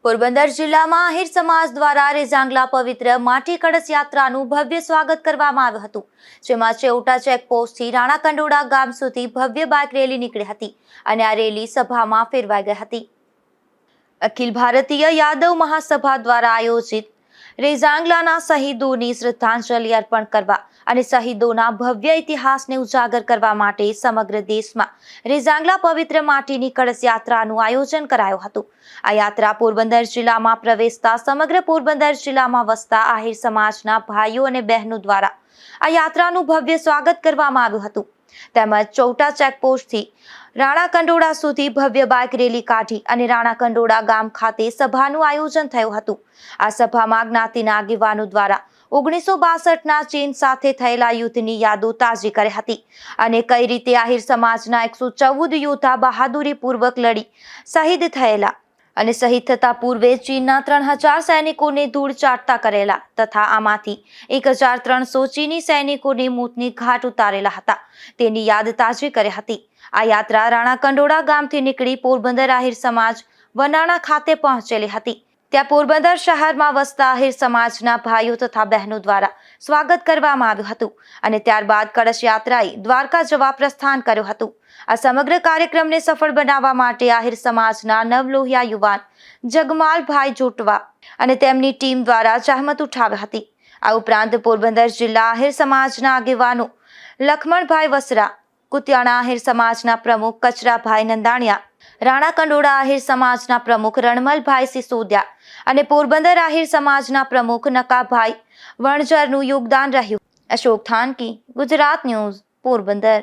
પોરબંદર જિલ્લામાં આહિર સમાજ દ્વારા રેઝાંગલા પવિત્ર માટી કળશ યાત્રાનું ભવ્ય સ્વાગત કરવામાં આવ્યું હતું, જેમાં ચેવટા ચેકપોસ્ટથી રાણા કંડોળા ગામ સુધી ભવ્ય બાઇક રેલી નીકળી હતી અને આ રેલી સભામાં ફેરવાઈ ગઈ હતી. અખિલ ભારતીય યાદવ મહાસભા દ્વારા આયોજિત રેઝાંગલાના શહીદોની શ્રદ્ધાંજલિ અર્પણ કરવા અને શહીદોના ભવ્ય ઇતિહાસને ઉજાગર કરવા માટે સમગ્ર દેશમાં રેઝાંગલા પવિત્ર માટીની કળશ યાત્રાનું આયોજન કરાયું હતું. આ યાત્રા પોરબંદર જિલ્લામાં પ્રવેશતા સમગ્ર પોરબંદર જિલ્લામાં વસતા આહિર સમાજના ભાઈઓ અને બહેનો દ્વારા આ યાત્રાનું ભવ્ય સ્વાગત કરવામાં આવ્યું હતું. તેમજ ચૌટા ચેકપોસ્ટથી રાણા કંડોળા સુધી ભવ્ય બાઇક રેલી કાઢી અને રાણા કંડોળા ગામ ખાતે સભાનું આયોજન થયું હતું. આ સભામાં જ્ઞાતિના આગેવાનો દ્વારા 1962ના ચીન સાથે થયેલા યુદ્ધની યાદો તાજી કરી હતી અને કઈ રીતે આહિર સમાજના 114 યોદ્ધા બહાદુરીપૂર્વક લડી શહીદ થયેલા અને શહીદ થતા પૂર્વે ચીનના 3000 સૈનિકોને ધૂળ ચાટતા કરેલા તથા આમાંથી 1300 ચીની સૈનિકોને મોતની ઘાટ ઉતારેલા હતા તેની યાદ તાજી કરી હતી. આ યાત્રા રાણા કંડોળા ગામથી નીકળી પોરબંદર આહિર સમાજ વનાણા ખાતે પહોંચેલી હતી. ત્યાં પોરબંદર શહેરમાં વસતા આહિર સમાજના ભાઈઓ તથા બહેનો દ્વારા સ્વાગત કરવામાં આવ્યું હતું અને ત્યારબાદ કળશ યાત્રાએ દ્વારકા જવા પ્રસ્થાન કર્યું હતું. આ સમગ્ર કાર્યક્રમને સફળ બનાવવા માટે આહિર સમાજના નવલોહિયા યુવાન જગમાલભાઈ જોટવા અને તેમની ટીમ દ્વારા જહેમત ઉઠાવી હતી. આ ઉપરાંત પોરબંદર જિલ્લા આહિર સમાજના આગેવાનો લખમણભાઈ વસરા, કુતિયાણા આહિર સમાજના પ્રમુખ કચરાભાઈ નંદાણીયા, રાણા કંડોળા આહિર સમાજના પ્રમુખ રણમલભાઈ સિસોદિયા અને પોરબંદર આહિર સમાજના પ્રમુખ નકાભાઈ વણઝરનું યોગદાન રહ્યું. અશોક થાનકી, ગુજરાત ન્યૂઝ, પોરબંદર.